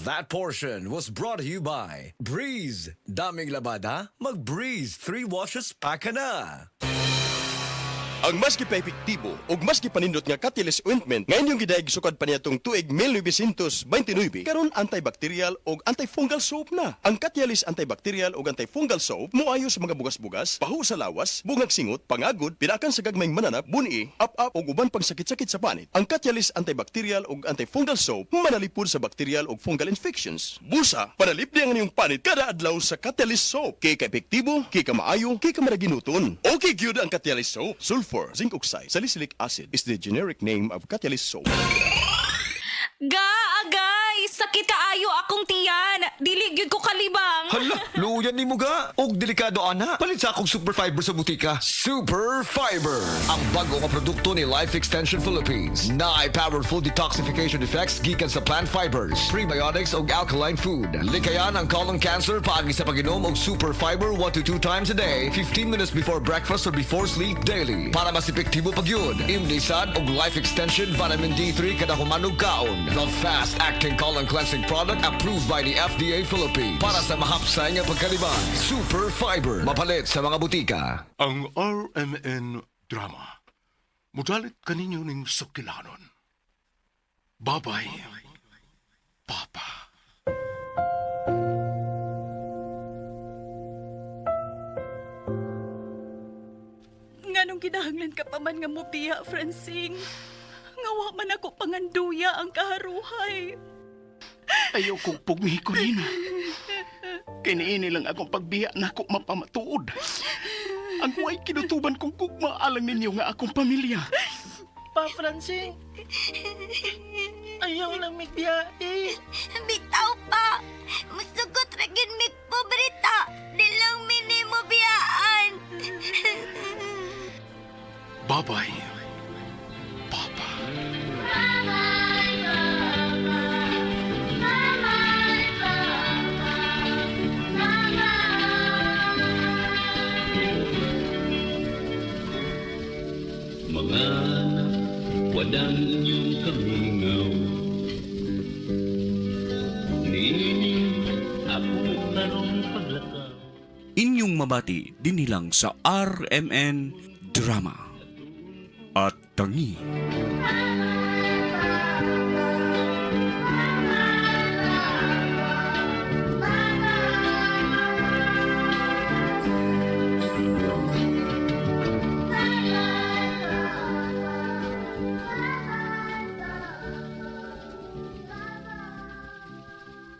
That portion was brought to you by Breeze. Daming labada, mag-Breeze 3 washes pa ka na. Ang mas epektibo ug mas panindot nga Catalyst ointment ngayon yung gidaig sukad pa niya tong tuig 1929 karon antibacterial ug antifungal soap na. Ang Catalyst antibacterial ug antifungal soap moayo sa mga bugas-bugas, pahu sa lawas, bungag singot, pangagod, pinakan sa gagmayng mananap, buni, up-up ug uban pang sakit-sakit sa panit. Ang Catalyst antibacterial ug antifungal soap manalipod sa bacterial ug fungal infections. Busa, panalip niya ang iyong panit kada adlaw sa Catalyst soap. Kay ka-epektibo, kay ka maayo, kay ka maraginuton. Okay gyud ang Catalyst soap. Sulfur, zinc oxide, salicylic acid is the generic name of Catalyst soap. Agay! Sakit kaayo akong tiyan! Dili gyud ko kalibang! Hala, luyan ni mo ga. Og delikado ana. Palit sa akong super fiber sa butika. Super Fiber, ang bago nga produkto ni Life Extension Philippines. Na ay powerful detoxification effects gikan sa plant fibers, prebiotics ug alkaline food. Likayan ang colon cancer paagi sa pag-inom og Super Fiber 1 to 2 times a day, 15 minutes before breakfast or before sleep daily. Para mas epektibo pag yun, imnisad og Life Extension Vitamin D3 kada humanog kaon. The fast-acting colon cleansing product approved by the FDA Philippines. Para sa mahapsay nga pagkalibang, Super Fiber. Mapalit sa mga butika. Ang RMN drama. Mudalit kaninyo ning sukilanon. Babay, Papa. Nganong kinahanglan ka pa man nga mobiya, Francine? Ngawa man ako panganduya ang kaharuhay. Ayaw kong pugmi ko rin. Kiniini lang akong pagbiya na ako mapamatuod. Ang huway kinutuban kong kugma alang ninyo nga akong pamilya. Pa, Francine. Ayaw lang magbiyahe. Bitaw pa! Masugot ragin mig pobrita! Dilang mini mo biyaan! Babay, Papa. Mga anak, wadang inyong kamingaw. Nining ako karong paglakaw. Inyong mabati dinilang sa RMN Drama at Tangi.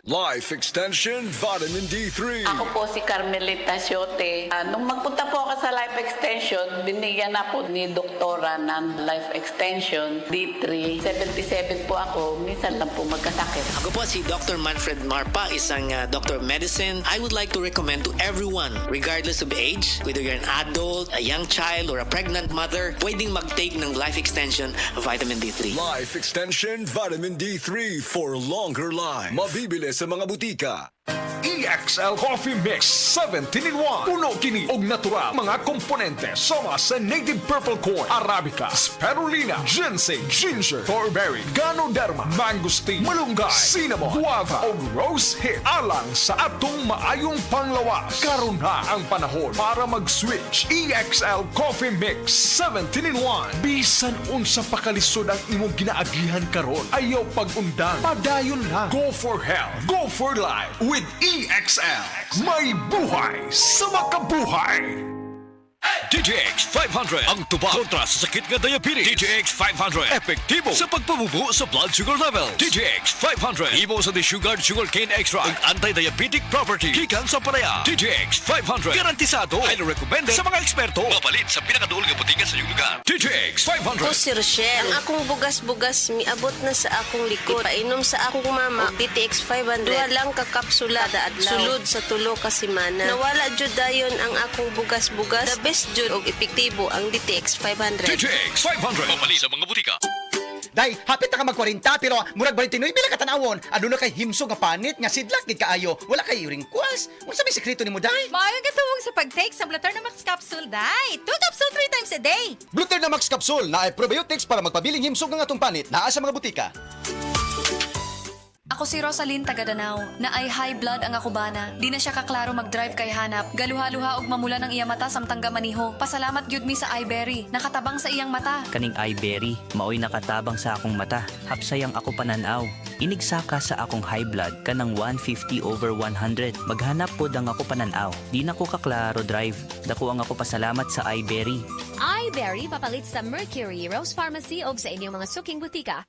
Life Extension Vitamin D3. Ako po si Carmelita Siote. Nung magpunta po ako sa Life Extension, binigyan na po ni doktora ng Life Extension D3. 77 po ako, minsan lang po magkasakit. Ako po si Dr. Manfred Marpa, isang doctor of medicine. I would like to recommend to everyone, regardless of age, whether you're an adult, a young child, or a pregnant mother, pwedeng mag-take ng Life Extension Vitamin D3. Life Extension Vitamin D3 for longer life. Mabibili sa mga butika. EXL Coffee Mix 17-in-1. Puno kini og natural mga komponente sama sa native purple corn, arabica, spirulina, ginseng, ginger, thornberry, ganoderma, mangosteen, malunggay, cinnamon, guava ug rose hip alang sa atong maayong panglawas. Karon na ang panahon para mag-switch. EXL Coffee Mix 17-in-1. Bisan unsa pa kalisod ang imong ginaagihan karon, ayaw pag-undang, padayon lang. Go for health, go for life with EXL. May buhay sa makabuhay. DTX 500 ang tuba kontra sa sakit nga diabetes. DTX 500 epektibo sa pagpabubo sa blood sugar level. DTX 500 imo sa desugared sugarcane extract ug anti-diabetic property gikan sa palaya. DTX 500 garantisado, highly recommended sa mga eksperto. Mapalit sa pinakaduol nga butika sa iyong lugar. DTX 500. Ako si Rochelle. Ang akong bugas-bugas miabot na sa akong likod. Painom sa akong mama og DTX 500. Duha lang ka kapsula da adlaw. Sulod sa tulo ka semana. Nawala jud dayon ang akong bugas-bugas. The best jud og epektibo ang DTX 500. DTX 500 mapalit sa mga butika. Day, hapit na ka mag-40 pero murag 29 bila ka tanawon. Aduna kay himso nga panit nga sidlak gid kaayo. Wala kay wrinkles. Unsa may sekreto nimo, Day? Maayong katuwang sa pag-take sa Bluterna-Max capsule, Day. 2 capsule 3 times a day. Bluterna-Max capsule na ay probiotics para magpabiling himsog ng atong panit naa sa mga butika. Ako si Rosalyn Tagadanaw, na ay high blood ang ako bana. Di na siya kaklaro mag-drive kay hanap. Galuha-luha og mamula ng iya mata samtang gamaniho. Pasalamat gyud mi sa iBerry, nakatabang sa iyang mata. Kaning iBerry, maoy nakatabang sa akong mata. Hapsayang ako pananaw. Inigsaka sa akong high blood kanang 150/100. Maghanap pod ang ako pananaw. Di na ko kaklaro drive. Dako ang ako pasalamat sa iBerry. iBerry papalit sa Mercury, Rose Pharmacy o sa inyong mga suking butika.